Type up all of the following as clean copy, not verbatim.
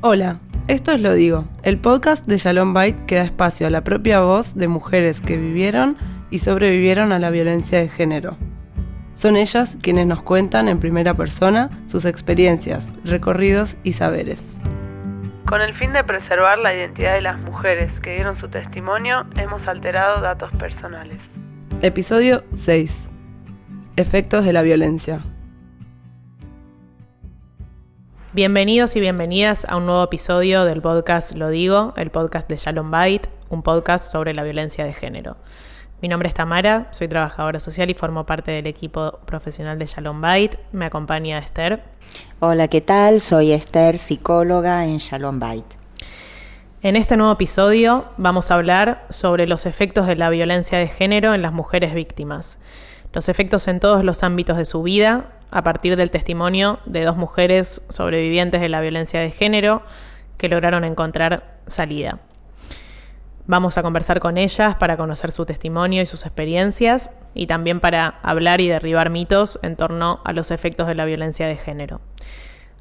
Hola, esto es Lo Digo, el podcast de Shalom Bait que da espacio a la propia voz de mujeres que vivieron y sobrevivieron a la violencia de género. Son ellas quienes nos cuentan en primera persona sus experiencias, recorridos y saberes. Con el fin de preservar la identidad de las mujeres que dieron su testimonio, hemos alterado datos personales. Episodio 6. Efectos de la violencia. Bienvenidos y bienvenidas a un nuevo episodio del podcast Lo Digo, el podcast de Shalom Bait, un podcast sobre la violencia de género. Mi nombre es Tamara, soy trabajadora social y formo parte del equipo profesional de Shalom Bait. Me acompaña Esther. Hola, ¿qué tal? Soy Esther, psicóloga en Shalom Bait. En este nuevo episodio vamos a hablar sobre los efectos de la violencia de género en las mujeres víctimas. Los efectos en todos los ámbitos de su vida, a partir del testimonio de dos mujeres sobrevivientes de la violencia de género que lograron encontrar salida. Vamos a conversar con ellas para conocer su testimonio y sus experiencias y también para hablar y derribar mitos en torno a los efectos de la violencia de género.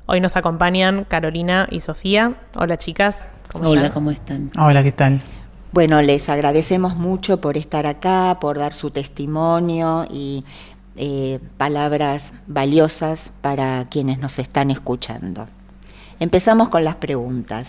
Hoy nos acompañan Carolina y Sofía. Hola, chicas. Hola, ¿cómo están? Hola, ¿qué tal? Bueno, les agradecemos mucho por estar acá, por dar su testimonio y palabras valiosas para quienes nos están escuchando. Empezamos con las preguntas.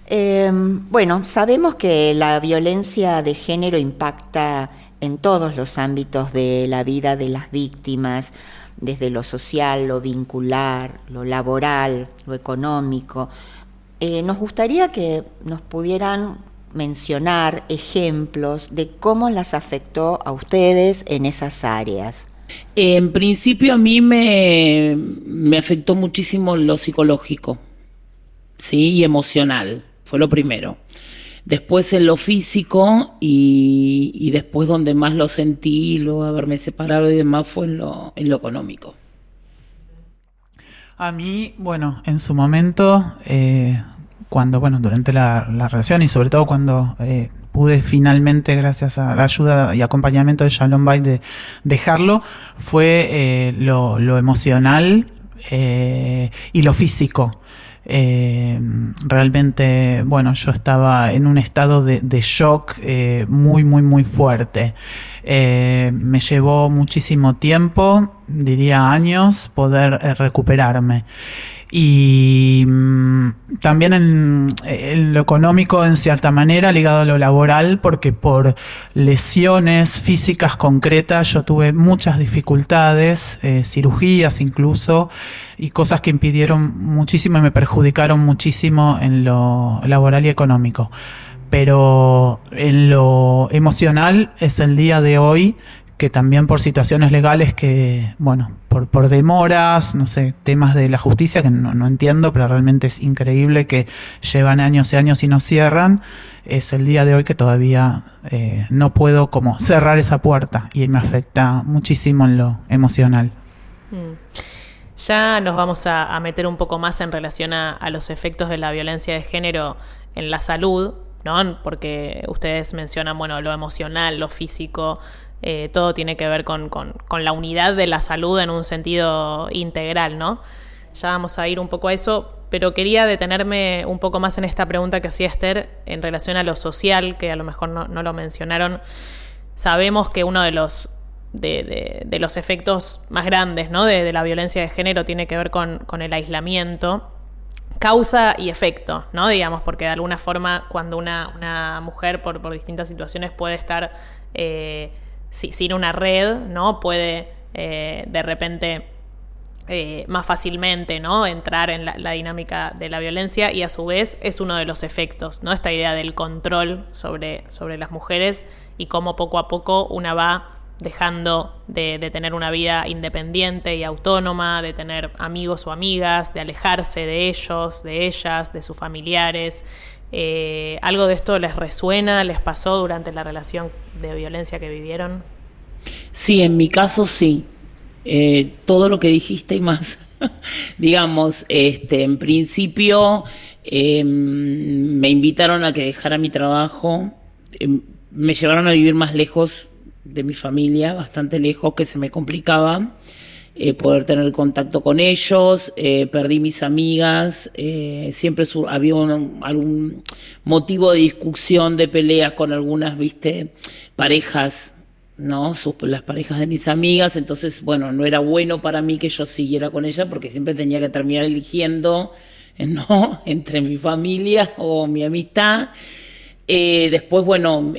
Bueno, sabemos que la violencia de género impacta en todos los ámbitos de la vida de las víctimas, desde lo social, lo vincular, lo laboral, lo económico. Nos gustaría que nos pudieran mencionar ejemplos de cómo las afectó a ustedes en esas áreas. En principio a mí me afectó muchísimo lo psicológico, ¿sí? Y emocional, fue lo primero. Después en lo físico y después donde más lo sentí, luego de haberme separado y demás, fue en lo económico. A mí, bueno, en su momento, durante la relación y sobre todo cuando pude finalmente, gracias a la ayuda y acompañamiento de Shalom Bait, de dejarlo, fue lo emocional y lo físico. Realmente, yo estaba en un estado de shock muy fuerte. Me llevó muchísimo tiempo, diría años, poder recuperarme. Y también en lo económico, en cierta manera, ligado a lo laboral, porque por lesiones físicas concretas yo tuve muchas dificultades, cirugías incluso, y cosas que impidieron muchísimo y me perjudicaron muchísimo en lo laboral y económico. Pero en lo emocional es el día de hoy que también por situaciones legales que, por demoras, no sé, temas de la justicia que no entiendo, pero realmente es increíble que llevan años y años y no cierran, es el día de hoy que todavía no puedo como cerrar esa puerta y me afecta muchísimo en lo emocional. Ya nos vamos a meter un poco más en relación a los efectos de la violencia de género en la salud, ¿no? Porque ustedes mencionan, lo emocional, lo físico. Todo tiene que ver con la unidad de la salud en un sentido integral, ¿no? Ya vamos a ir un poco a eso, pero quería detenerme un poco más en esta pregunta que hacía Esther en relación a lo social, que a lo mejor no lo mencionaron. Sabemos que uno de los efectos más grandes, ¿no? de la violencia de género tiene que ver con el aislamiento, causa y efecto, ¿no? Digamos, porque de alguna forma cuando una mujer por distintas situaciones puede estar sin una red, ¿no? Puede de repente más fácilmente, ¿no? entrar en la dinámica de la violencia, y a su vez es uno de los efectos, ¿no? Esta idea del control sobre las mujeres y cómo poco a poco una va dejando de tener una vida independiente y autónoma, de tener amigos o amigas, de alejarse de ellos, de ellas, de sus familiares. ¿Algo de esto les resuena, les pasó durante la relación de violencia que vivieron? Sí, en mi caso sí. Todo lo que dijiste y más. Digamos, en principio me invitaron a que dejara mi trabajo, me llevaron a vivir más lejos de mi familia, bastante lejos, que se me complicaba, poder tener contacto con ellos, perdí mis amigas, siempre había algún motivo de discusión, de peleas con algunas, parejas, ¿no? Las parejas de mis amigas, entonces, bueno, no era bueno para mí que yo siguiera con ella porque siempre tenía que terminar eligiendo, ¿no? Entre mi familia o mi amistad. Después, bueno,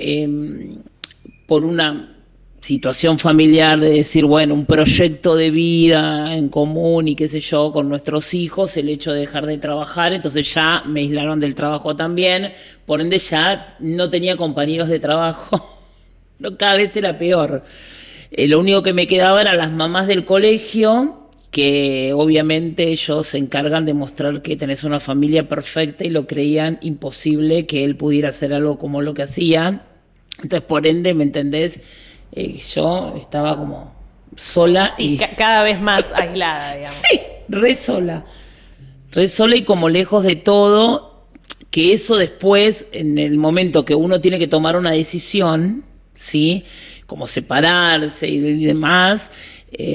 por una situación familiar de decir, bueno, un proyecto de vida en común y qué sé yo, con nuestros hijos, el hecho de dejar de trabajar, entonces ya me aislaron del trabajo también, por ende ya no tenía compañeros de trabajo, no, cada vez era peor. Lo único que me quedaba eran las mamás del colegio, que obviamente ellos se encargan de mostrar que tenés una familia perfecta y lo creían imposible que él pudiera hacer algo como lo que hacía. Entonces, por ende, ¿me entendés? Yo estaba como sola. Sí, y cada vez más aislada, digamos. Sí, re sola y como lejos de todo, que eso después, en el momento que uno tiene que tomar una decisión, ¿sí? Como separarse y demás,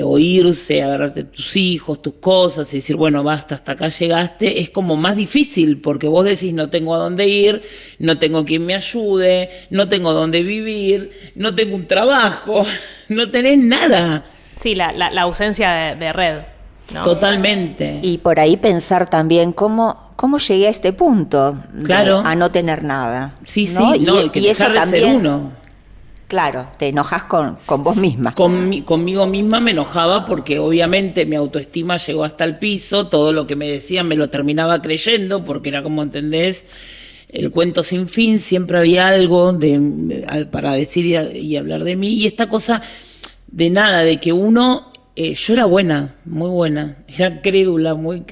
o irse, agarrarte tus hijos, tus cosas y decir, bueno, basta, hasta acá llegaste, es como más difícil porque vos decís, no tengo a dónde ir, no tengo quien me ayude, no tengo dónde vivir, no tengo un trabajo, no tenés nada. Sí, la ausencia de red, ¿no? Totalmente. Y por ahí pensar también cómo llegué a este punto, claro, a no tener nada. Sí, ¿no? sí, no, y eso también, ser uno. Claro, te enojas con vos misma. Conmigo misma me enojaba porque obviamente mi autoestima llegó hasta el piso, todo lo que me decían me lo terminaba creyendo porque era como, ¿entendés? El cuento sin fin, siempre había algo para decir y hablar de mí, y esta cosa de nada, de que uno, yo era buena, muy buena, era muy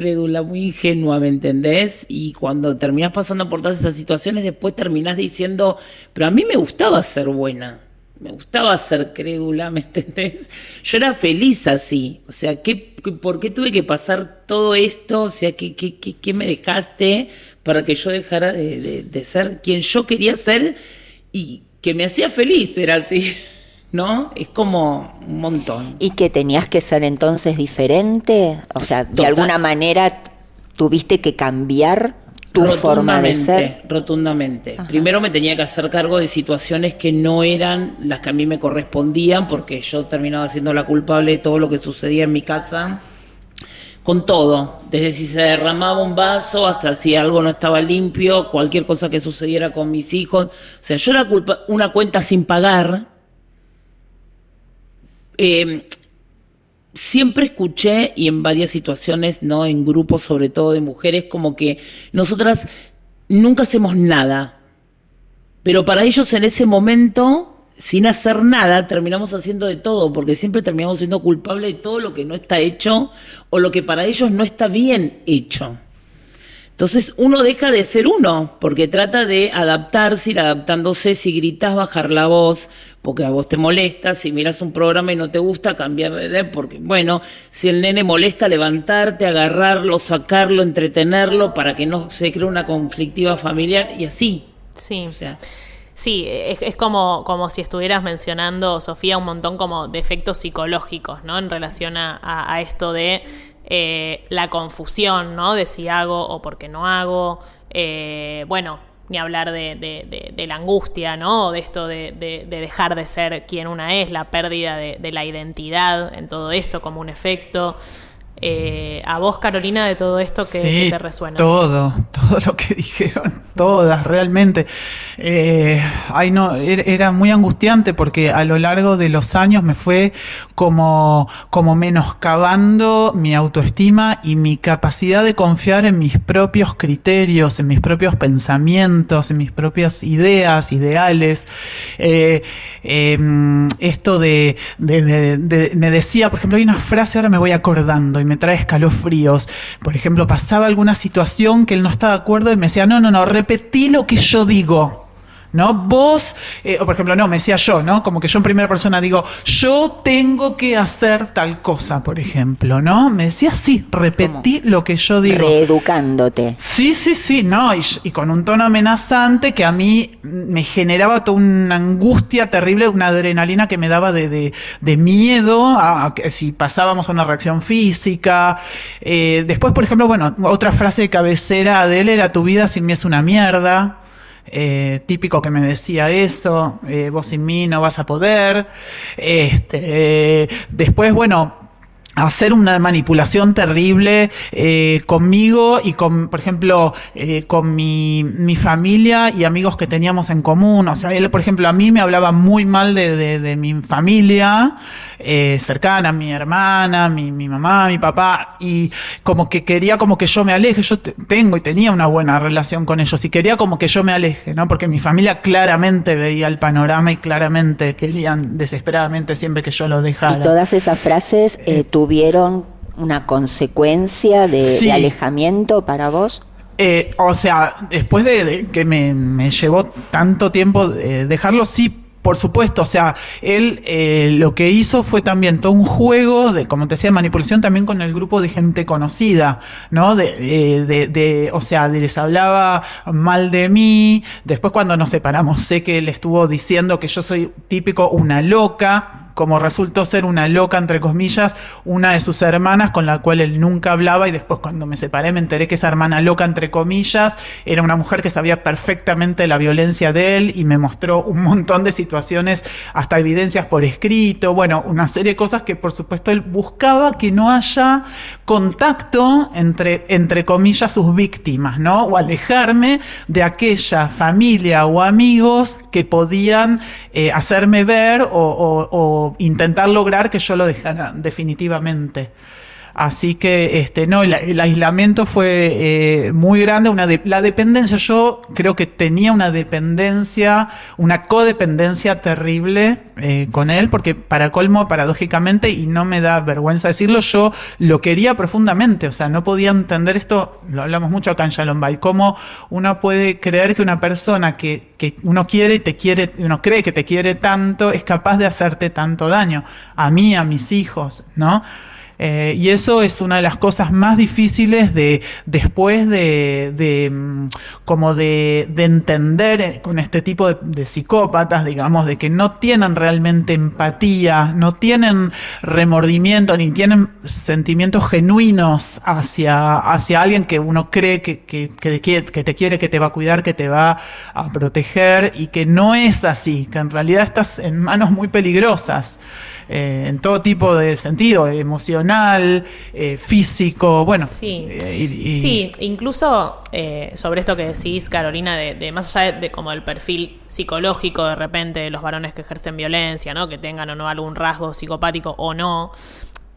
ingenua, ¿me entendés? Y cuando terminás pasando por todas esas situaciones, después terminás diciendo, pero a mí me gustaba ser buena. Me gustaba ser crédula, ¿me entendés? Yo era feliz así. O sea, ¿por qué tuve que pasar todo esto? O sea, ¿qué me dejaste para que yo dejara de ser quien yo quería ser y que me hacía feliz? Era así, ¿no? Es como un montón. ¿Y que tenías que ser entonces diferente? O sea, de alguna manera tuviste que cambiar tu forma de ser. Rotundamente. Ajá. Primero me tenía que hacer cargo de situaciones que no eran las que a mí me correspondían, porque yo terminaba siendo la culpable de todo lo que sucedía en mi casa, con todo, desde si se derramaba un vaso hasta si algo no estaba limpio, cualquier cosa que sucediera con mis hijos. O sea, yo era una cuenta sin pagar. Siempre escuché, y en varias situaciones, ¿no? En grupos sobre todo de mujeres, como que nosotras nunca hacemos nada, pero para ellos en ese momento, sin hacer nada, terminamos haciendo de todo, porque siempre terminamos siendo culpables de todo lo que no está hecho o lo que para ellos no está bien hecho. Entonces uno deja de ser uno, porque trata de adaptarse, ir adaptándose. Si gritas, bajar la voz, porque a vos te molesta. Si miras un programa y no te gusta, cambiar porque, bueno, si el nene molesta, levantarte, agarrarlo, sacarlo, entretenerlo, para que no se cree una conflictiva familiar, y así. Sí. O sea, sí, es como si estuvieras mencionando, Sofía, un montón como de efectos psicológicos, ¿no? En relación a esto de la confusión, ¿no? De si hago o por qué no hago. Bueno, ni hablar de la angustia, ¿no? De esto de dejar de ser quien una es, la pérdida de la identidad en todo esto como un efecto. A vos, Carolina, de todo esto que te resuena. Todo lo que dijeron, todas, realmente. Era muy angustiante porque a lo largo de los años me fue como menoscabando mi autoestima y mi capacidad de confiar en mis propios criterios, en mis propios pensamientos, en mis propias ideas, ideales. Esto me decía, por ejemplo, hay una frase, ahora me voy acordando y me trae escalofríos. Por ejemplo, pasaba alguna situación que él no estaba de acuerdo y me decía, no, repetí lo que yo digo. ¿no? Vos, o por ejemplo, no, me decía yo, ¿no? Como que yo en primera persona digo, yo tengo que hacer tal cosa, por ejemplo, ¿no? Me decía sí, repetí lo que yo digo. Reeducándote. Sí, ¿no? Y con un tono amenazante que a mí me generaba toda una angustia terrible, una adrenalina que me daba de miedo a que si pasábamos a una reacción física. Después, por ejemplo, bueno, otra frase de cabecera de él era: tu vida sin mí es una mierda. Típico que me decía eso, vos sin mí no vas a poder. Después, bueno, hacer una manipulación terrible conmigo y con, por ejemplo, con mi familia y amigos que teníamos en común. O sea, él, por ejemplo, a mí me hablaba muy mal de mi familia cercana, mi hermana, mi mamá, mi papá, y como que quería como que yo me aleje. Yo tengo y tenía una buena relación con ellos y quería como que yo me aleje, ¿no? Porque mi familia claramente veía el panorama y claramente querían desesperadamente siempre que yo lo dejara. Y todas esas frases tuvieron una consecuencia de alejamiento para vos. O sea, después de que me llevó tanto tiempo dejarlo, sí, por supuesto. O sea, él lo que hizo fue también todo un juego de, como te decía, manipulación también con el grupo de gente conocida, ¿no? O sea, les hablaba mal de mí. Después, cuando nos separamos, sé que él estuvo diciendo que yo soy típico una loca. Como resultó ser una loca, entre comillas, una de sus hermanas con la cual él nunca hablaba, y después cuando me separé me enteré que esa hermana loca, entre comillas, era una mujer que sabía perfectamente la violencia de él y me mostró un montón de situaciones, hasta evidencias por escrito, bueno, una serie de cosas que por supuesto él buscaba que no haya contacto entre comillas, sus víctimas, ¿no? O alejarme de aquella familia o amigos que podían hacerme ver o intentar lograr que yo lo dejara definitivamente. Así que no, el aislamiento fue muy grande. La dependencia, yo creo que tenía una dependencia, una codependencia terrible con él, porque para colmo, paradójicamente, y no me da vergüenza decirlo, yo lo quería profundamente. O sea, no podía entender esto, lo hablamos mucho acá en Shalom Bait, cómo uno puede creer que una persona que uno quiere y te quiere, uno cree que te quiere tanto, es capaz de hacerte tanto daño. A mí, a mis hijos, ¿no? Y eso es una de las cosas más difíciles después de entender con este tipo de psicópatas, digamos, de que no tienen realmente empatía, no tienen remordimiento, ni tienen sentimientos genuinos hacia alguien que uno cree que te quiere, que te va a cuidar, que te va a proteger, y que no es así, que en realidad estás en manos muy peligrosas. En todo tipo de sentido, emocional, físico, bueno. Sí, sí, incluso sobre esto que decís, Carolina, de más allá de como el perfil psicológico de repente de los varones que ejercen violencia, ¿no? Que tengan o no algún rasgo psicopático o no,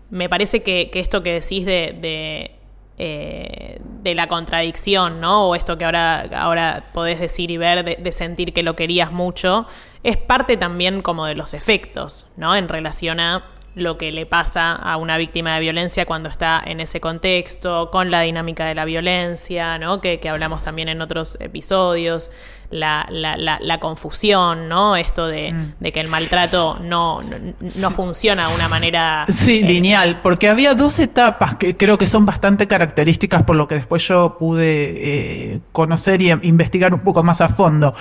me parece que esto que decís de la contradicción, ¿no? O esto que ahora podés decir y ver de sentir que lo querías mucho, es parte también como de los efectos, ¿no? En relación a lo que le pasa a una víctima de violencia cuando está en ese contexto, con la dinámica de la violencia, ¿no? Que hablamos también en otros episodios, la confusión, ¿no? Esto de que el maltrato no funciona de una manera... Sí, lineal, porque había dos etapas que creo que son bastante características, por lo que después yo pude conocer y investigar un poco más a fondo,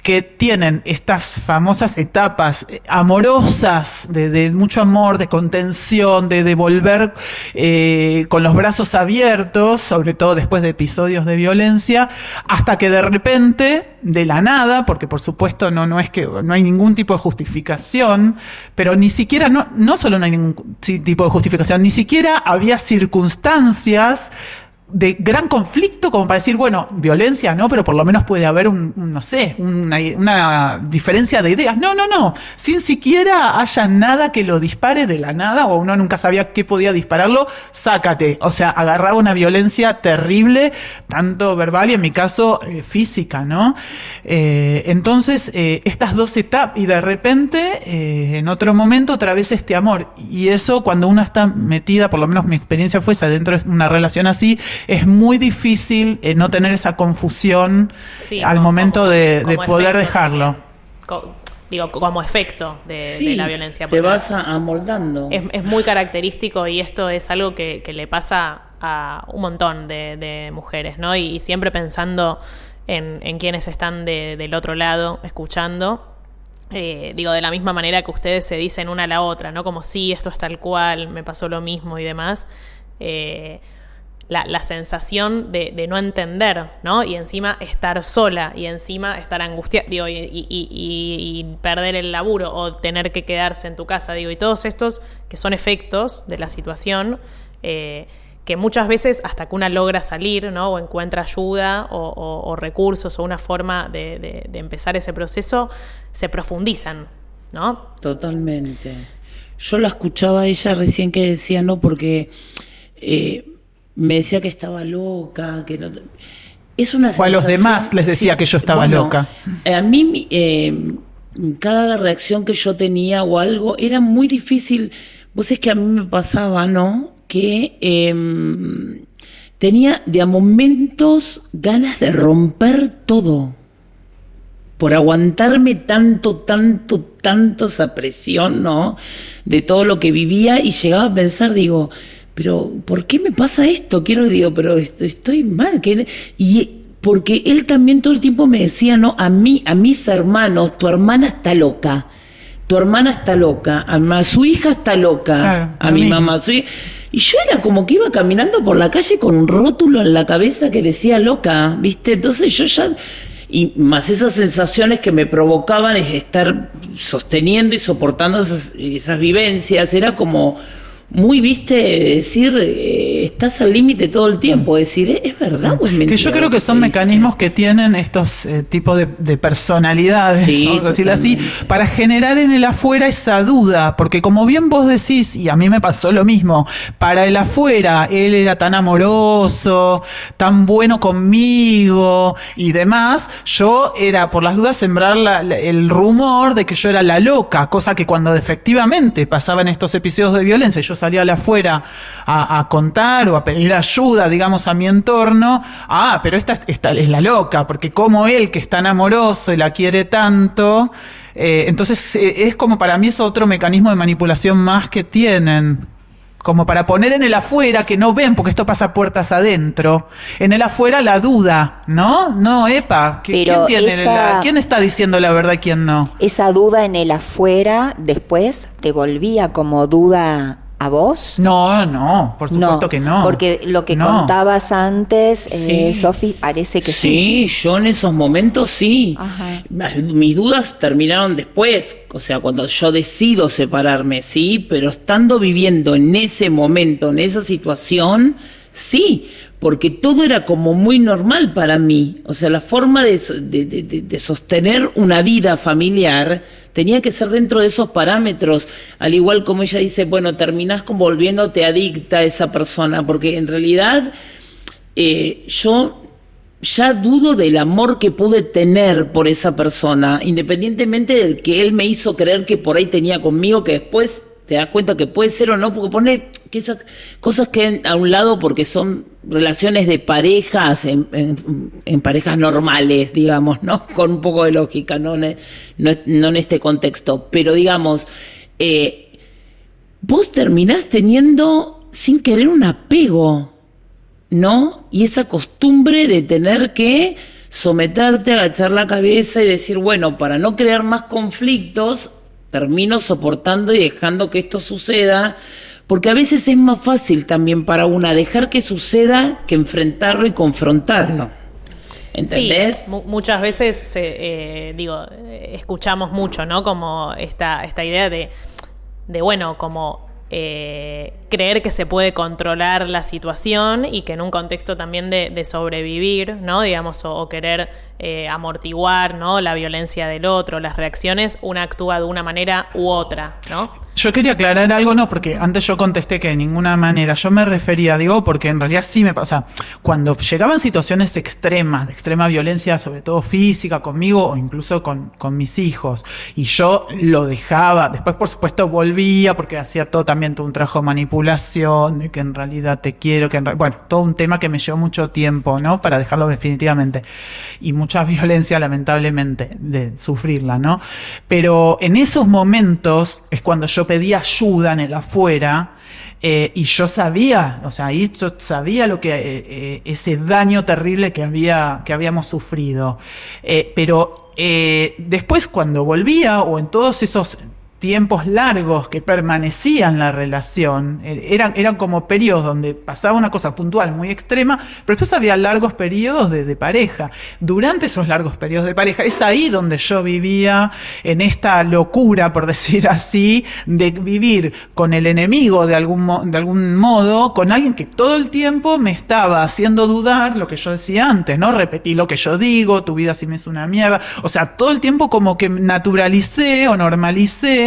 que tienen estas famosas etapas amorosas, de mucho amor, de contención, de volver con los brazos abiertos, sobre todo después de episodios de violencia, hasta que de repente, de la nada, porque por supuesto no es que no hay ningún tipo de justificación, pero ni siquiera, no solo no hay ningún tipo de justificación, ni siquiera había circunstancias de gran conflicto como para decir, bueno, violencia no, pero por lo menos puede haber una diferencia de ideas. No, sin siquiera haya nada que lo dispare de la nada, o uno nunca sabía qué podía dispararlo, sácate. O sea, agarraba una violencia terrible, tanto verbal y en mi caso física, ¿no? Entonces, estas dos etapas, y de repente, en otro momento, otra vez este amor. Y eso, cuando uno está metida, por lo menos mi experiencia fue esa, dentro de una relación así, es muy difícil no tener esa confusión al momento de poder dejarlo. Como efecto de la violencia. Te vas amoldando. Es muy característico y esto es algo que le pasa a un montón de mujeres, ¿no? Y siempre pensando en quienes están del otro lado, escuchando. De la misma manera que ustedes se dicen una a la otra, ¿no? Como sí, esto es tal cual, me pasó lo mismo y demás. La sensación de no entender, ¿no? Y encima estar sola, y encima estar angustiada, y perder el laburo, o tener que quedarse en tu casa, y todos estos que son efectos de la situación, que muchas veces hasta que una logra salir, ¿no? O encuentra ayuda o recursos o una forma de empezar ese proceso, se profundizan, ¿no? Totalmente. Yo la escuchaba a ella recién que decía, no, porque me decía que estaba loca, que no... Es una sensación, o a los demás les decía que yo estaba loca. A mí, cada reacción que yo tenía o algo, era muy difícil. Vos es que a mí me pasaba, ¿no? Que tenía de a momentos ganas de romper todo. Por aguantarme tanto esa presión, ¿no? De todo lo que vivía, y llegaba a pensar, digo, pero ¿por qué me pasa esto? Pero estoy mal. Y porque él también todo el tiempo me decía, ¿no? A mis hermanos, tu hermana está loca, a su hija está loca, claro, a mi mamá, y yo era como que iba caminando por la calle con un rótulo en la cabeza que decía loca, ¿viste? Entonces yo ya... Y más esas sensaciones que me provocaban es estar sosteniendo y soportando esas vivencias, era como... muy, decir, estás al límite todo el tiempo, decir, ¿es verdad o es mentira? Que yo creo que son mecanismos que tienen estos tipos de personalidades, sí, ¿no? Decirlo así, para generar en el afuera esa duda, porque como bien vos decís, y a mí me pasó lo mismo, para el afuera él era tan amoroso, tan bueno conmigo y demás, yo era por las dudas sembrar el rumor de que yo era la loca, cosa que cuando efectivamente pasaban estos episodios de violencia, yo salía al afuera a contar o a pedir ayuda, digamos, a mi entorno, pero esta es la loca, porque como él, que es tan amoroso y la quiere tanto, entonces es como, para mí es otro mecanismo de manipulación más que tienen, como para poner en el afuera, que no ven, porque esto pasa puertas adentro, en el afuera la duda, ¿no? No, ¿quién está diciendo la verdad y quién no? Esa duda en el afuera después te volvía como duda a vos. No, por supuesto que no. Porque lo que contabas antes, Sofi, parece que sí. Sí, yo en esos momentos sí. Ajá. Mis dudas terminaron después, o sea, cuando yo decido separarme, sí, pero estando viviendo en ese momento, en esa situación, sí, porque todo era como muy normal para mí. O sea, la forma de sostener una vida familiar tenía que ser dentro de esos parámetros, al igual como ella dice, bueno, terminás volviéndote adicta a esa persona, porque en realidad yo ya dudo del amor que pude tener por esa persona, independientemente del que él me hizo creer que por ahí tenía conmigo, que después te das cuenta que puede ser o no, porque pone que esas cosas queden a un lado porque son relaciones de parejas, en parejas normales, digamos, ¿no? Con un poco de lógica, no en este contexto. Pero digamos, vos terminás teniendo sin querer un apego, ¿no? Y esa costumbre de tener que someterte, agachar la cabeza y decir, bueno, para no crear más conflictos, termino soportando y dejando que esto suceda, porque a veces es más fácil también para una dejar que suceda que enfrentarlo y confrontarlo. ¿Entendés? Sí, muchas veces, escuchamos mucho, ¿no? Como esta idea de bueno, como creer que se puede controlar la situación y que en un contexto también de sobrevivir, ¿no? Digamos, o querer amortiguar, ¿no?, la violencia del otro, las reacciones, una actúa de una manera u otra, ¿no? Yo quería aclarar algo, no, porque antes yo contesté que de ninguna manera. Yo me refería, digo, porque en realidad sí me pasa. Cuando llegaban situaciones extremas, de extrema violencia, sobre todo física, conmigo o incluso con mis hijos, y yo lo dejaba, después por supuesto volvía, porque hacía todo un trabajo de manipulación, de que en realidad te quiero, bueno, todo un tema que me llevó mucho tiempo, ¿no?, para dejarlo definitivamente. Y mucha violencia, lamentablemente, de sufrirla, ¿no? Pero en esos momentos es cuando yo pedía ayuda en el afuera, y yo sabía, o sea, ahí yo sabía lo que ese daño terrible que habíamos sufrido. Pero después cuando volvía, o en todos esos tiempos largos que permanecían la relación, eran como periodos donde pasaba una cosa puntual muy extrema, pero después había largos periodos de pareja. Durante esos largos periodos de pareja es ahí donde yo vivía en esta locura, por decir así, de vivir con el enemigo de algún modo, con alguien que todo el tiempo me estaba haciendo dudar lo que yo decía antes, ¿no? Repetí lo que yo digo, tu vida sí me es una mierda. O sea, todo el tiempo como que naturalicé o normalicé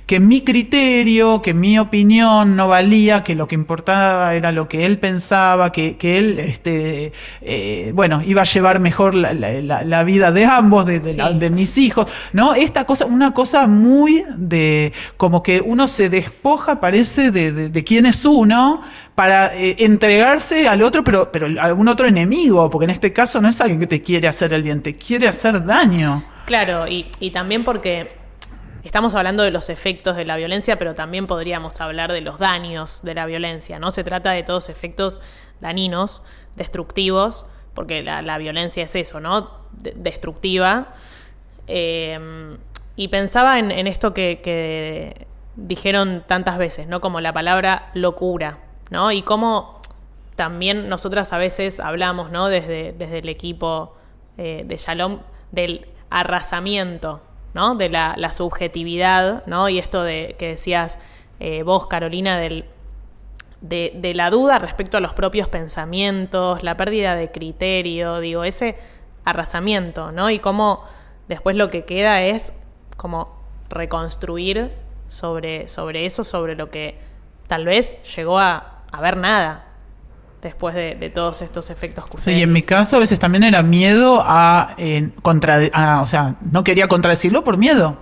que mi criterio, que mi opinión no valía, que lo que importaba era lo que él pensaba, que él iba a llevar mejor la vida de ambos, de mis hijos, ¿no? Esta cosa, una cosa muy de como que uno se despoja, parece, de quién es uno, para entregarse al otro, pero a algún otro enemigo, porque en este caso no es alguien que te quiere hacer el bien, te quiere hacer daño. Claro, y también porque estamos hablando de los efectos de la violencia, pero también podríamos hablar de los daños de la violencia, ¿no? Se trata de todos efectos dañinos, destructivos, porque la violencia es eso, ¿no? Destructiva. Y pensaba en esto que dijeron tantas veces, ¿no? Como la palabra locura, ¿no? Y cómo también nosotras a veces hablamos, ¿no?, desde el equipo de Shalom, del arrasamiento, ¿no?, de la subjetividad, ¿no? Y esto que decías vos, Carolina, de la duda respecto a los propios pensamientos, la pérdida de criterio, digo, ese arrasamiento, ¿no? Y cómo después lo que queda es como reconstruir sobre eso, sobre lo que tal vez llegó a haber nada después de todos estos efectos que ustedes Sí, en mi dicen. caso a veces también era miedo o sea, no quería contradecirlo por miedo.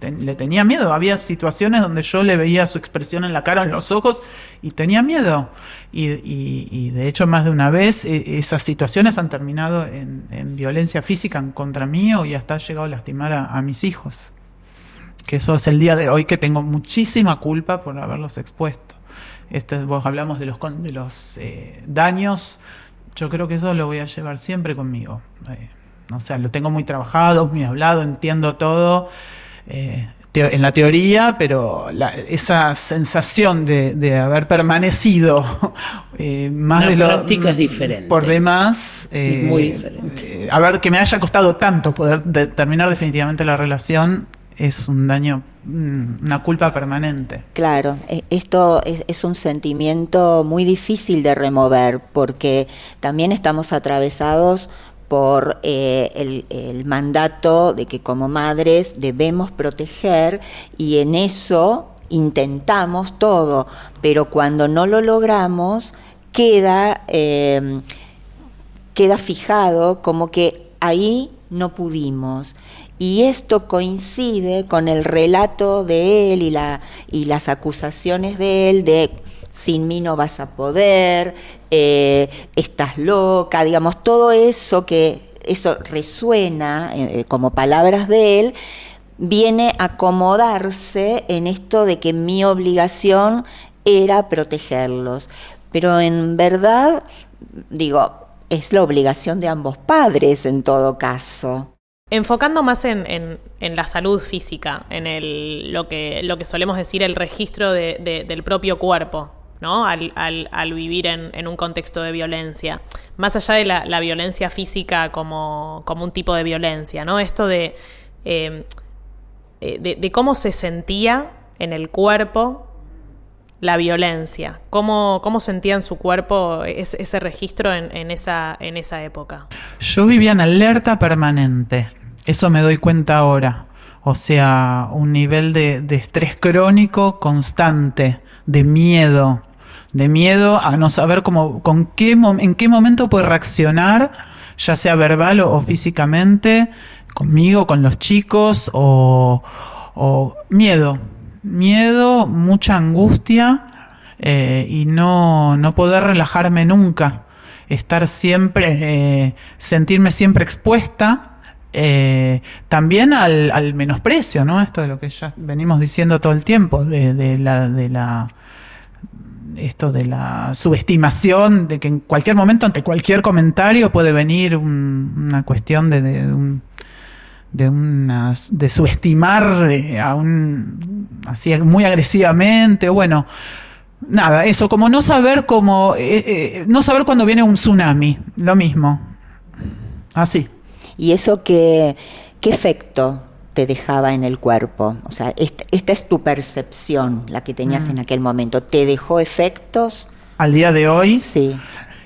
Le tenía miedo. Había situaciones donde yo le veía su expresión en la cara, en los ojos, y tenía miedo. Y de hecho, más de una vez, esas situaciones han terminado en violencia física en contra mío y hasta ha llegado a lastimar a mis hijos. Que eso es el día de hoy que tengo muchísima culpa por haberlos expuesto. Vos hablamos de los daños. Yo creo que eso lo voy a llevar siempre conmigo. O sea, lo tengo muy trabajado, muy hablado, entiendo todo en la teoría, pero esa sensación de haber permanecido más de la lo práctica es diferente. Por demás, es muy diferente. A ver, que me haya costado tanto poder terminar definitivamente la relación es un daño, una culpa permanente. Claro, esto es un sentimiento muy difícil de remover porque también estamos atravesados por el mandato de que como madres debemos proteger y en eso intentamos todo, pero cuando no lo logramos queda fijado como que ahí no pudimos. Y esto coincide con el relato de él y las acusaciones de él de sin mí no vas a poder, estás loca, digamos, todo eso eso resuena como palabras de él, viene a acomodarse en esto de que mi obligación era protegerlos. Pero en verdad, digo, es la obligación de ambos padres en todo caso. Enfocando más en la salud física, en lo que solemos decir el registro del propio cuerpo, ¿no? Al vivir en un contexto de violencia. Más allá de la violencia física como un tipo de violencia, ¿no? Esto de cómo se sentía en el cuerpo la violencia? ¿Cómo sentía en su cuerpo ese registro en esa época? Yo vivía en alerta permanente, eso me doy cuenta ahora. O sea, un nivel de estrés crónico constante, de miedo a no saber en qué momento puede reaccionar, ya sea verbal o físicamente, conmigo, con los chicos, o miedo, mucha angustia, y no poder relajarme nunca, estar siempre, sentirme siempre expuesta. También al menosprecio, ¿no? Esto de lo que ya venimos diciendo todo el tiempo, de la subestimación, de que en cualquier momento, ante cualquier comentario, puede venir una cuestión de subestimar así muy agresivamente. Bueno, nada, eso, como no saber no saber cuándo viene un tsunami, lo mismo, así. ¿Y eso qué efecto te dejaba en el cuerpo? O sea, esta es tu percepción, la que tenías en aquel momento. ¿Te dejó efectos? ¿Al día de hoy? Sí.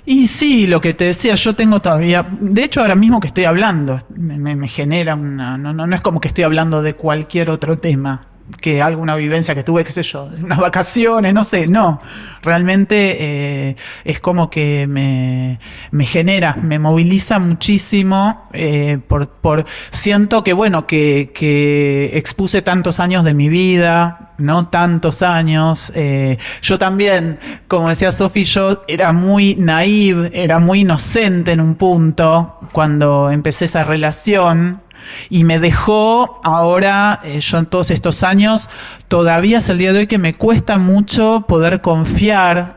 Y sí, lo que te decía, yo tengo todavía... De hecho, ahora mismo que estoy hablando, me genera no es como que estoy hablando de cualquier otro tema, que alguna vivencia que tuve, qué sé yo, unas vacaciones, no sé, no. Realmente es como que me genera, me moviliza muchísimo, siento que, bueno, que expuse tantos años de mi vida, ¿no? Tantos años. Yo también, como decía Sofi, yo era muy naive, era muy inocente en un punto cuando empecé esa relación. Y me dejó ahora, yo en todos estos años, todavía es el día de hoy que me cuesta mucho poder confiar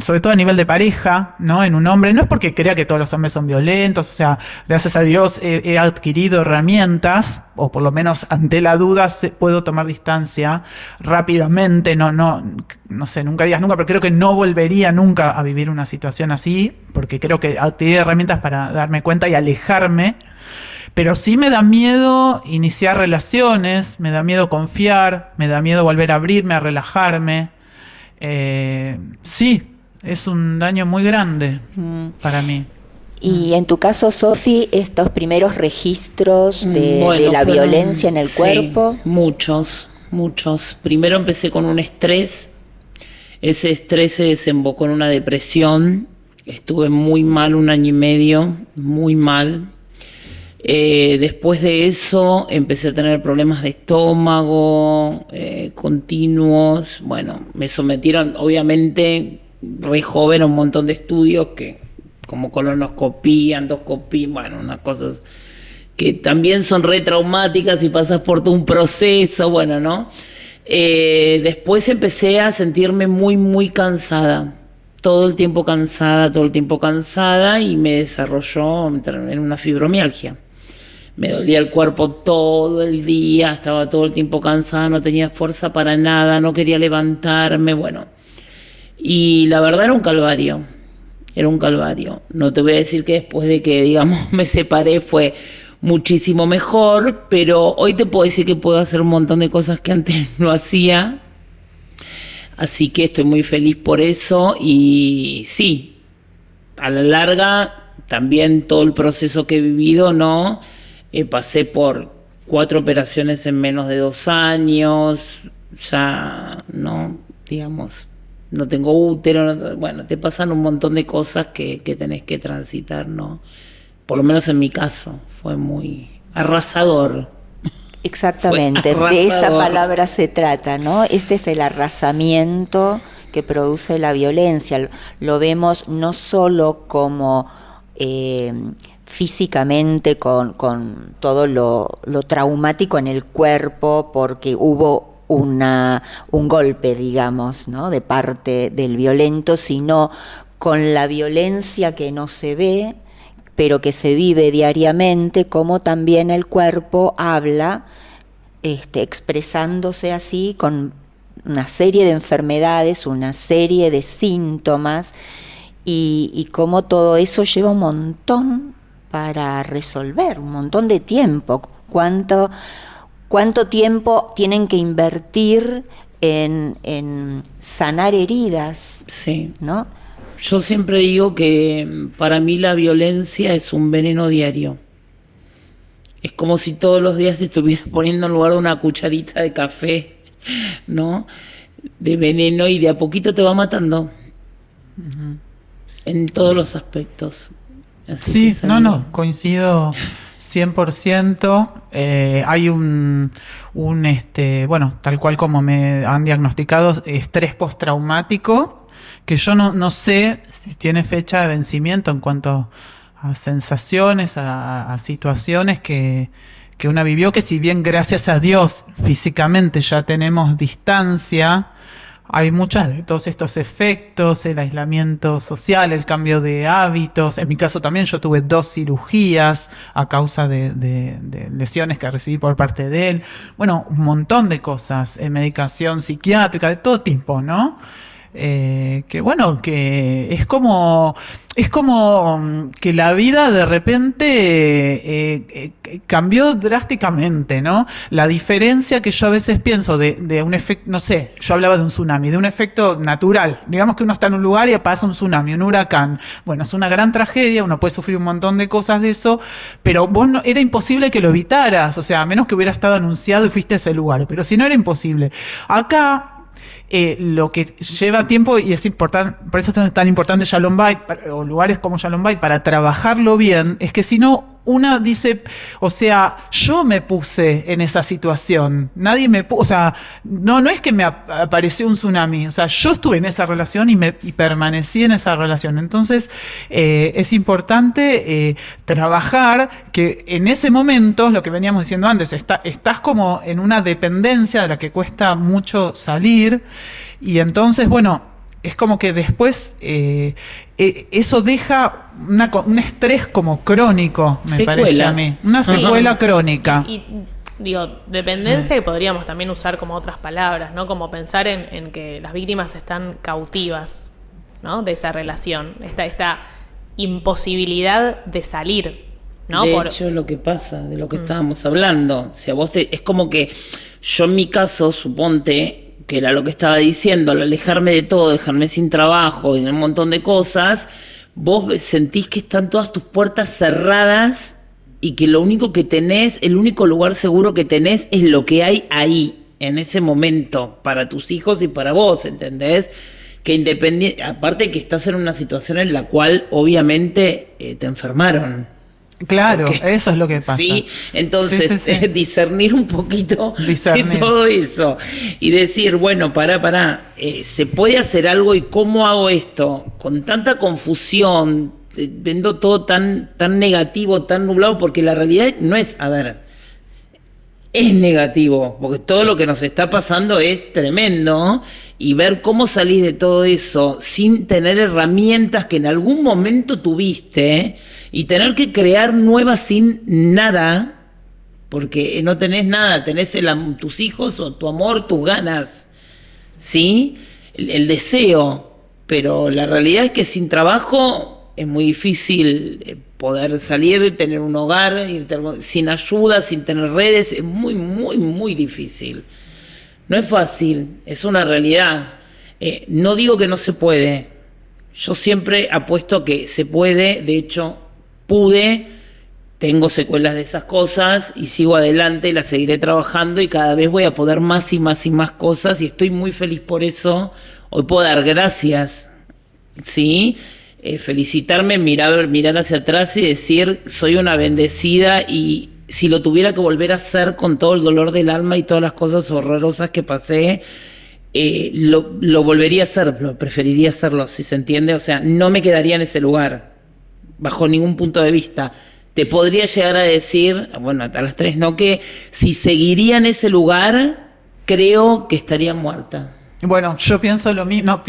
sobre todo a nivel de pareja, ¿no? En un hombre. No es porque crea que todos los hombres son violentos, o sea, gracias a Dios he adquirido herramientas, o por lo menos ante la duda puedo tomar distancia rápidamente. No sé, nunca digas nunca, pero creo que no volvería nunca a vivir una situación así, porque creo que adquirí herramientas para darme cuenta y alejarme. Pero sí me da miedo iniciar relaciones, me da miedo confiar, me da miedo volver a abrirme, a relajarme. Sí, es un daño muy grande para mí. Y en tu caso, Sofi, estos primeros registros de la violencia en el cuerpo. Muchos. Primero empecé con un estrés. Ese estrés se desembocó en una depresión. Estuve muy mal 1 año y medio, muy mal. Después de eso empecé a tener problemas de estómago continuos. Bueno, me sometieron obviamente re joven a un montón de estudios como colonoscopía, endoscopía, bueno, unas cosas que también son re traumáticas y pasas por todo un proceso, bueno, ¿no? Después empecé a sentirme muy, muy cansada. Todo el tiempo cansada, y me desarrolló en una fibromialgia. Me dolía el cuerpo todo el día, estaba todo el tiempo cansada, no tenía fuerza para nada, no quería levantarme, bueno. Y la verdad era un calvario. No te voy a decir que después de que, digamos, me separé fue muchísimo mejor, pero hoy te puedo decir que puedo hacer un montón de cosas que antes no hacía. Así que estoy muy feliz por eso. Y sí, a la larga también todo el proceso que he vivido, ¿no? Pasé por 4 operaciones en menos de 2 años, ya no, digamos, no tengo útero, bueno, te pasan un montón de cosas que tenés que transitar, ¿no? Por lo menos en mi caso, fue muy arrasador. Exactamente, de esa palabra se trata, ¿no? Este es el arrasamiento que produce la violencia. Lo vemos no solo como físicamente con todo lo traumático en el cuerpo, porque hubo un golpe, digamos, ¿no? De parte del violento, sino con la violencia que no se ve, pero que se vive diariamente, como también el cuerpo habla, expresándose así con una serie de enfermedades, una serie de síntomas, y cómo todo eso lleva un montón para resolver, un montón de tiempo. ¿Cuánto tiempo tienen que invertir en sanar heridas, Sí. ¿no? Yo siempre digo que para mí la violencia es un veneno diario. Es como si todos los días te estuvieras poniendo en lugar de una cucharita de café, ¿no? De veneno, y de a poquito te va matando. En todos los aspectos. Así Sí, que no, coincido 100%. Hay bueno, tal cual como me han diagnosticado, estrés postraumático, que yo no sé si tiene fecha de vencimiento en cuanto a sensaciones, a situaciones que una vivió, que si bien gracias a Dios físicamente ya tenemos distancia, hay muchas de todos estos efectos, el aislamiento social, el cambio de hábitos. En mi caso también yo tuve 2 cirugías a causa de lesiones que recibí por parte de él. Bueno, un montón de cosas, medicación psiquiátrica de todo tipo, ¿no? Que bueno, que es como que la vida de repente cambió drásticamente, ¿no? La diferencia que yo a veces pienso de un efecto, no sé, yo hablaba de un tsunami, de un efecto natural. Digamos que uno está en un lugar y pasa un tsunami, un huracán. Bueno, es una gran tragedia, uno puede sufrir un montón de cosas de eso, pero vos era imposible que lo evitaras, o sea, a menos que hubiera estado anunciado y fuiste a ese lugar, pero si no era imposible. Acá lo que lleva tiempo, y es importante, por eso es tan importante Shalom Bait, o lugares como Shalom Bait, para trabajarlo bien, es que si no, una dice, o sea, yo me puse en esa situación, nadie me puso, o sea, no es que me apareció un tsunami, o sea, yo estuve en esa relación y permanecí en esa relación. Entonces, es importante trabajar que en ese momento, lo que veníamos diciendo antes, estás como en una dependencia de la que cuesta mucho salir, y entonces, bueno, es como que después eso deja un estrés como crónico, me parece a mí. Una secuela crónica. Y digo, dependencia, que podríamos también usar como otras palabras, ¿no? Como pensar en que las víctimas están cautivas, ¿no? De esa relación. Esta imposibilidad de salir, ¿no? De hecho, lo que pasa, de lo que estábamos hablando. O sea, es como que yo en mi caso, suponte, que era lo que estaba diciendo, al alejarme de todo, dejarme sin trabajo y un montón de cosas, vos sentís que están todas tus puertas cerradas y que lo único que tenés, el único lugar seguro que tenés es lo que hay ahí, en ese momento, para tus hijos y para vos, ¿entendés? Que independiente, aparte que estás en una situación en la cual obviamente te enfermaron. Claro, Porque, eso es lo que pasa. Sí, entonces sí. Discernir un poquito de todo eso y decir, bueno, pará, ¿se puede hacer algo y cómo hago esto? Con tanta confusión, viendo todo tan negativo, tan nublado, porque la realidad no es, es negativo, porque todo lo que nos está pasando es tremendo, y ver cómo salís de todo eso sin tener herramientas que en algún momento tuviste, y tener que crear nuevas sin nada, porque no tenés nada, tenés tus hijos o tu amor, tus ganas, ¿sí? El deseo, pero la realidad es que sin trabajo es muy difícil poder salir, tener un hogar, sin ayuda, sin tener redes, es muy, muy, muy difícil. No es fácil, es una realidad. No digo que no se puede, yo siempre apuesto a que se puede, de hecho pude, tengo secuelas de esas cosas y sigo adelante, las seguiré trabajando y cada vez voy a poder más y más y más cosas, y estoy muy feliz por eso. Hoy puedo dar gracias, ¿sí? Felicitarme, mirar hacia atrás y decir, soy una bendecida, y si lo tuviera que volver a hacer con todo el dolor del alma y todas las cosas horrorosas que pasé, lo volvería a hacer, preferiría hacerlo, si se entiende. O sea, no me quedaría en ese lugar, bajo ningún punto de vista. Te podría llegar a decir, bueno, a las 3 no, que si seguiría en ese lugar, creo que estaría muerta. Bueno, yo pienso lo mismo,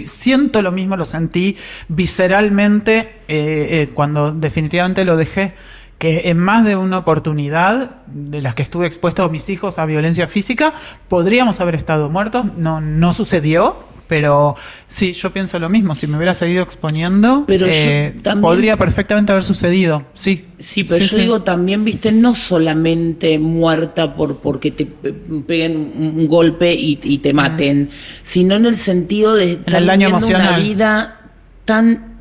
siento lo mismo, lo sentí visceralmente cuando definitivamente lo dejé, que en más de una oportunidad de las que estuve expuesto a mis hijos a violencia física, podríamos haber estado muertos, no sucedió, Pero sí, yo pienso lo mismo. Si me hubiera seguido exponiendo, pero yo también, podría perfectamente haber sucedido. Sí, sí, pero yo digo también, viste, no solamente muerta porque te peguen un golpe y te maten, sino en el sentido de estar el daño viviendo emocional. una vida tan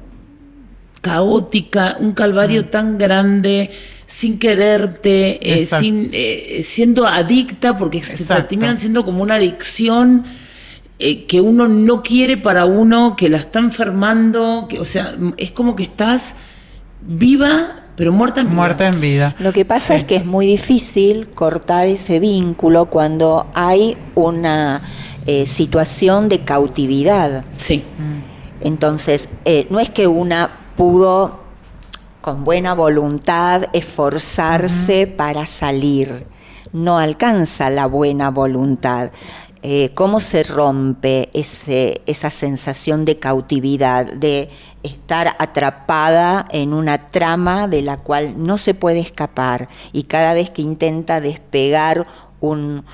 caótica, un calvario tan grande, sin quererte, siendo adicta, porque se terminan siendo como una adicción que uno no quiere para uno, que la está enfermando, o sea, es como que estás viva, pero muerta en vida. Muerta en vida. Lo que pasa es que es muy difícil cortar ese vínculo cuando hay una situación de cautividad. Sí. Entonces, no es que una pudo con buena voluntad esforzarse para salir. No alcanza la buena voluntad. ¿Cómo se rompe esa sensación de cautividad, de estar atrapada en una trama de la cual no se puede escapar? Y cada vez que intenta despegar un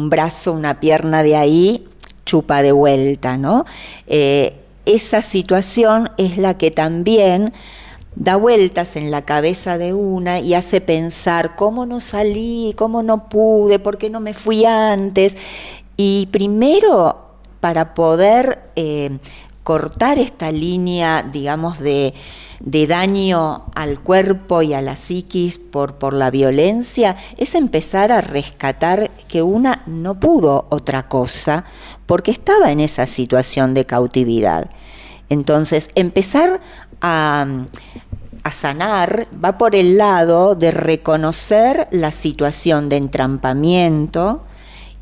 brazo, una pierna de ahí, chupa de vuelta, ¿no? Esa situación es la que también da vueltas en la cabeza de una y hace pensar cómo no salí, cómo no pude, por qué no me fui antes. Y primero, para poder cortar esta línea, digamos, de daño al cuerpo y a la psiquis por la violencia, es empezar a rescatar que una no pudo otra cosa porque estaba en esa situación de cautividad. Entonces, empezar a sanar va por el lado de reconocer la situación de entrampamiento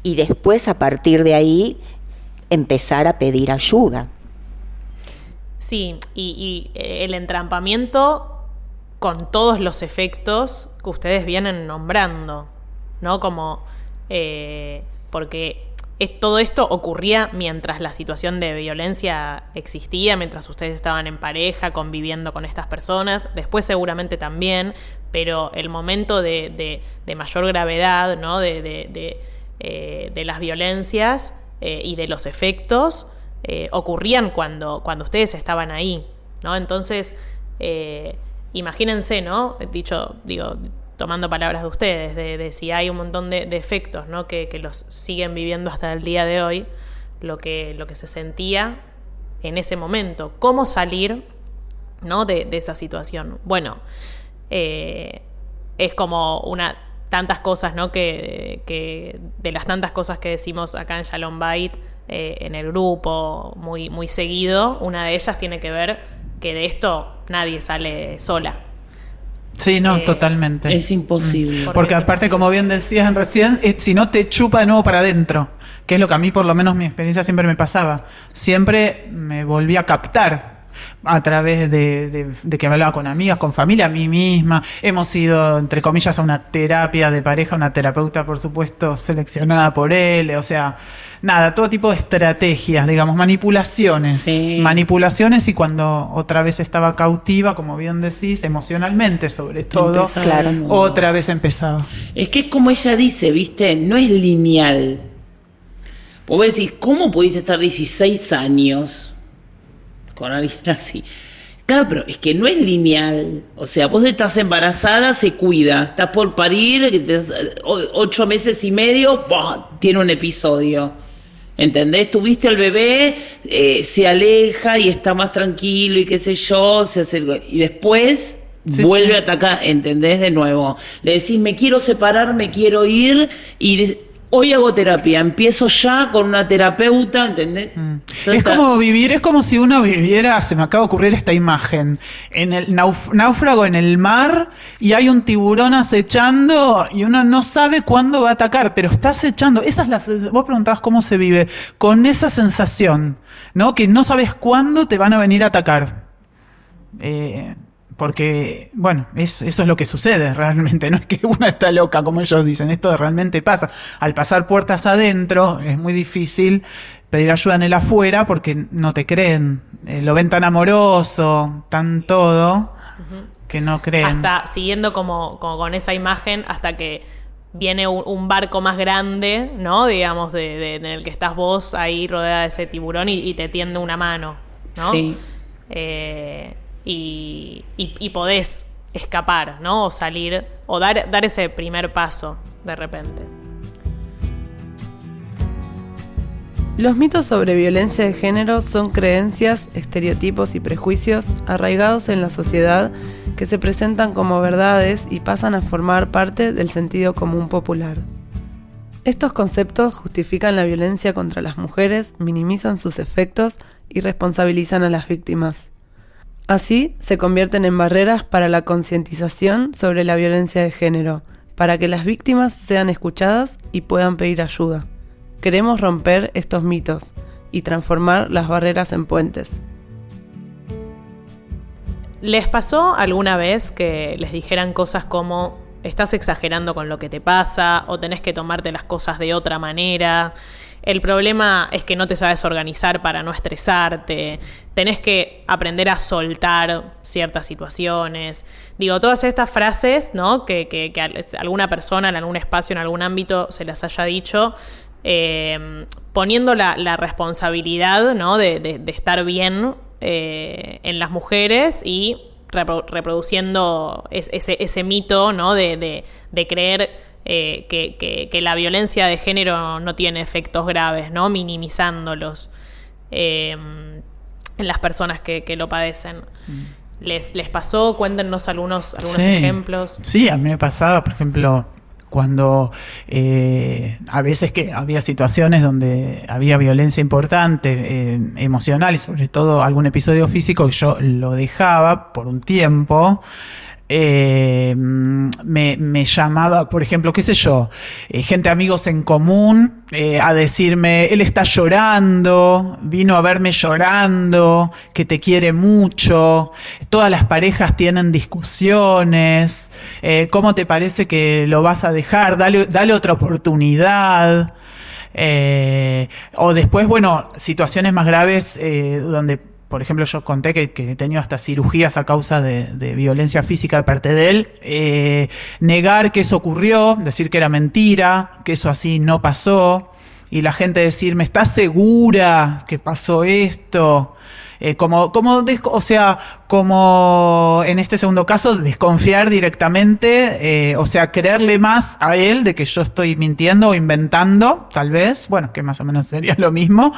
y después, a partir de ahí, empezar a pedir ayuda. Sí, y el entrampamiento con todos los efectos que ustedes vienen nombrando, ¿no? Como, porque todo esto ocurría mientras la situación de violencia existía, mientras ustedes estaban en pareja, conviviendo con estas personas, después seguramente también, pero el momento de mayor gravedad, ¿no? de las violencias y de los efectos ocurrían cuando ustedes estaban ahí, ¿no? Entonces, imagínense, ¿no? Tomando palabras de ustedes, de si hay un montón de efectos, ¿no? que los siguen viviendo hasta el día de hoy, lo que se sentía en ese momento. ¿Cómo salir, ¿no? de esa situación? Bueno, es como tantas cosas, ¿no? que de las tantas cosas que decimos acá en Shalom Bait, en el grupo, muy, muy seguido, una de ellas tiene que ver que de esto nadie sale sola. Sí, no, totalmente. Es imposible. Porque aparte, como bien decías recién, si no te chupa de nuevo para adentro, que es lo que a mí, por lo menos, mi experiencia siempre me pasaba. Siempre me volví a captar a través de que me hablaba con amigas, con familia, a mí misma. Hemos ido, entre comillas, a una terapia de pareja, una terapeuta, por supuesto, seleccionada por él. O sea, nada, todo tipo de estrategias, digamos, manipulaciones. Sí. Manipulaciones, y cuando otra vez estaba cautiva, como bien decís, emocionalmente sobre todo, Claro. otra vez empezaba. Es que es como ella dice, ¿viste? No es lineal. Vos decís, ¿cómo pudiste estar 16 años con alguien así? Claro, pero es que no es lineal. O sea, vos estás embarazada, se cuida. Estás por parir, 8 meses y medio, ¡buah!, tiene un episodio. ¿Entendés? Tuviste al bebé, se aleja y está más tranquilo y qué sé yo, se acerca. Y después vuelve a atacar, ¿entendés? De nuevo. Le decís, me quiero separar, me quiero ir, y hoy hago terapia, empiezo ya con una terapeuta, ¿entendés? Es como vivir, es como si uno viviera, se me acaba de ocurrir esta imagen, en el náufrago en el mar, y hay un tiburón acechando y uno no sabe cuándo va a atacar, pero está acechando. Vos preguntabas cómo se vive, con esa sensación, ¿no? Que no sabes cuándo te van a venir a atacar. Porque, bueno, eso es lo que sucede realmente, no es que una está loca, como ellos dicen, esto realmente pasa. Al pasar puertas adentro, es muy difícil pedir ayuda en el afuera porque no te creen. Lo ven tan amoroso, tan todo, que no creen. Hasta siguiendo como con esa imagen, hasta que viene un barco más grande, ¿no? Digamos, en el que estás vos ahí rodeada de ese tiburón y te tiende una mano, ¿no? Sí. Y podés escapar, ¿no? O salir, o dar ese primer paso de repente. Los mitos sobre violencia de género son creencias, estereotipos y prejuicios arraigados en la sociedad que se presentan como verdades y pasan a formar parte del sentido común popular. Estos conceptos justifican la violencia contra las mujeres, minimizan sus efectos y responsabilizan a las víctimas. Así, se convierten en barreras para la concientización sobre la violencia de género, para que las víctimas sean escuchadas y puedan pedir ayuda. Queremos romper estos mitos y transformar las barreras en puentes. ¿Les pasó alguna vez que les dijeran cosas como estás exagerando con lo que te pasa o tenés que tomarte las cosas de otra manera? El problema es que no te sabes organizar para no estresarte, tenés que aprender a soltar ciertas situaciones. Digo, todas estas frases, ¿no? que alguna persona en algún espacio, en algún ámbito se las haya dicho, poniendo la responsabilidad, ¿no? de estar bien en las mujeres y reproduciendo ese mito, ¿no? de creer que la violencia de género no tiene efectos graves, ¿no? Minimizándolos en las personas que lo padecen. ¿Les pasó? Cuéntenos algunos Sí. ejemplos. Sí, a mí me pasaba, por ejemplo, cuando a veces que había situaciones donde había violencia importante, emocional y sobre todo algún episodio físico que yo lo dejaba por un tiempo. Me llamaba, por ejemplo, qué sé yo, gente, amigos en común, a decirme, él está llorando, vino a verme llorando, que te quiere mucho, todas las parejas tienen discusiones, ¿cómo te parece que lo vas a dejar? Dale otra oportunidad. O después, bueno, situaciones más graves donde, por ejemplo, yo conté que he tenido hasta cirugías a causa de violencia física de parte de él. Negar que eso ocurrió, decir que era mentira, que eso así no pasó. Y la gente decirme, ¿estás segura que pasó esto? Como en este segundo caso, desconfiar directamente, o sea, creerle más a él de que yo estoy mintiendo o inventando, tal vez, bueno, que más o menos sería lo mismo.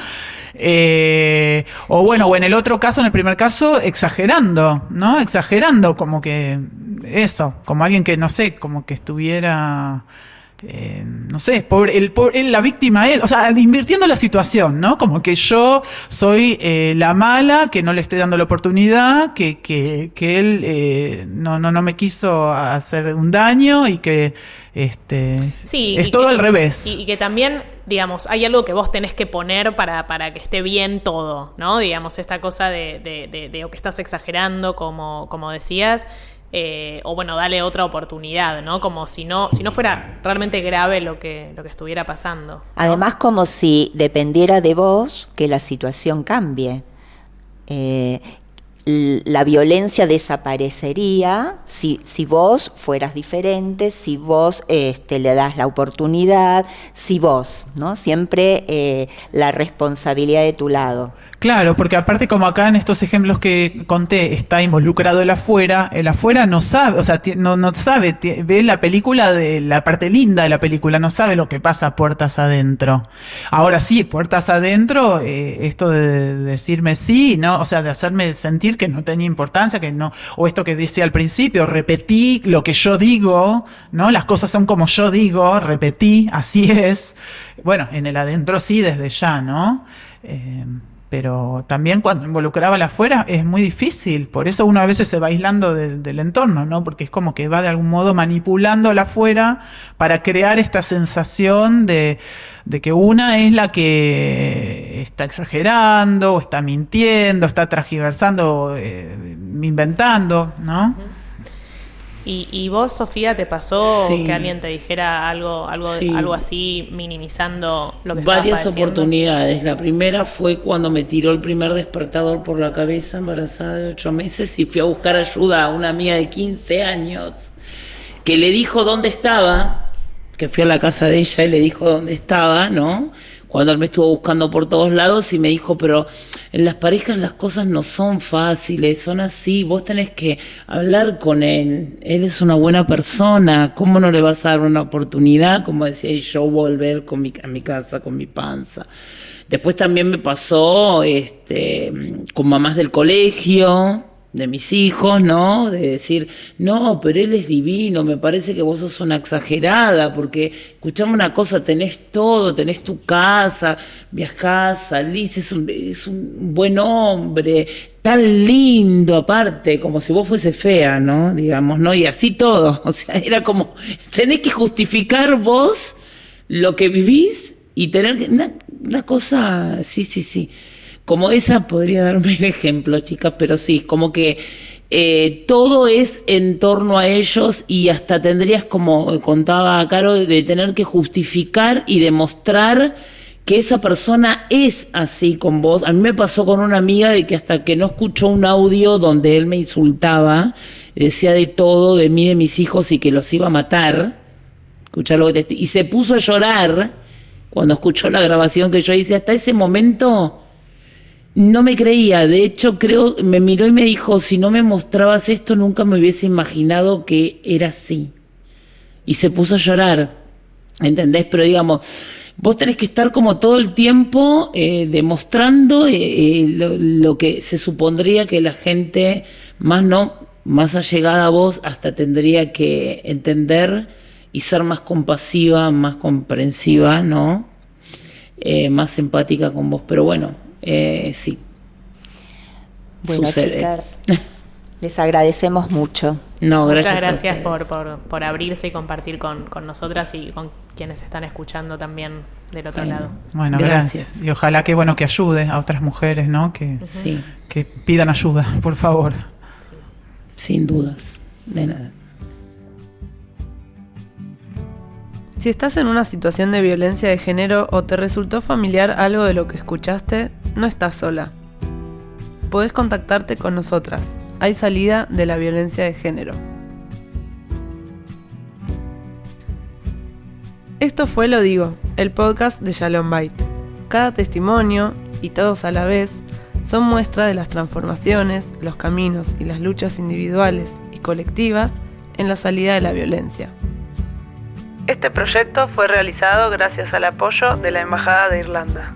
O bueno, o en el otro caso, en el primer caso, exagerando, ¿no? Exagerando, como que eso, como alguien que, no sé, como que estuviera... no sé, él, la víctima, él, o sea, invirtiendo la situación, ¿no? Como que yo soy la mala, que no le estoy dando la oportunidad, que él no me quiso hacer un daño y que sí, es todo al revés. Y que también, digamos, hay algo que vos tenés que poner para que esté bien todo, ¿no? Digamos, esta cosa de o que estás exagerando, como decías. O bueno, dale otra oportunidad, ¿no? Como si no fuera realmente grave lo que estuviera pasando, ¿no? Además, como si dependiera de vos que la situación cambie. La violencia desaparecería si vos fueras diferente, si vos le das la oportunidad, si vos, ¿no? Siempre la responsabilidad de tu lado. Claro, porque aparte, como acá en estos ejemplos que conté, está involucrado el afuera no sabe, o sea, no sabe, ve la película de la parte linda de la película, no sabe lo que pasa puertas adentro. Ahora sí, puertas adentro, esto de decirme sí, ¿no? O sea, de hacerme sentir que no tenía importancia, que no, o esto que decía al principio, repetí lo que yo digo, ¿no? Las cosas son como yo digo, repetí, así es. Bueno, en el adentro sí, desde ya, ¿no? Pero también cuando involucraba al afuera es muy difícil, por eso uno a veces se va aislando del entorno, ¿no? Porque es como que va de algún modo manipulando al afuera para crear esta sensación de que una es la que está exagerando, o está mintiendo, está transgiversando, inventando, ¿no? ¿Y vos, Sofía, te pasó Sí. que alguien te dijera algo Sí. así, minimizando lo que estabas Varias padeciendo? oportunidades. La primera fue cuando me tiró el primer despertador por la cabeza, embarazada de 8 meses, y fui a buscar ayuda a una amiga de 15 años, que le dijo dónde estaba, que fui a la casa de ella y le dijo dónde estaba, ¿no? Cuando él me estuvo buscando por todos lados y me dijo, pero en las parejas las cosas no son fáciles, son así, vos tenés que hablar con él es una buena persona, ¿cómo no le vas a dar una oportunidad? Como decía, y yo volver a mi casa con mi panza. Después también me pasó con mamás del colegio, de mis hijos, ¿no? De decir, no, pero él es divino, me parece que vos sos una exagerada, porque escuchame una cosa, tenés todo, tenés tu casa, viajás, salís, es un buen hombre, tan lindo, aparte, como si vos fuese fea, ¿no? Digamos, ¿no? Y así todo, o sea, era como, tenés que justificar vos lo que vivís y tener una cosa, sí. Como esa podría darme el ejemplo, chicas, pero sí, como que todo es en torno a ellos y hasta tendrías, como contaba Caro, de tener que justificar y demostrar que esa persona es así con vos. A mí me pasó con una amiga de que hasta que no escuchó un audio donde él me insultaba, decía de todo, de mí, de mis hijos y que los iba a matar, escuchar lo que y se puso a llorar cuando escuchó la grabación que yo hice. Hasta ese momento no me creía, de hecho me miró y me dijo, si no me mostrabas esto nunca me hubiese imaginado que era así. Y se puso a llorar, ¿entendés? Pero digamos, vos tenés que estar como todo el tiempo demostrando lo que se supondría que la gente más allegada a vos hasta tendría que entender y ser más compasiva, más comprensiva, ¿no? Más empática con vos, pero bueno, sí. Bueno, sucede. chicas, les agradecemos mucho. No, Muchas gracias por abrirse y compartir con nosotras y con quienes están escuchando también del otro lado. Bueno, gracias. Y ojalá que que ayude a otras mujeres, ¿no? Sí. Que pidan ayuda, por favor. Sin dudas, de nada. Si estás en una situación de violencia de género o te resultó familiar algo de lo que escuchaste, no estás sola. Podés contactarte con nosotras. Hay salida de la violencia de género. Esto fue Lo Digo, el podcast de Shalom Bait. Cada testimonio, y todos a la vez, son muestra de las transformaciones, los caminos y las luchas individuales y colectivas en la salida de la violencia. Este proyecto fue realizado gracias al apoyo de la Embajada de Irlanda.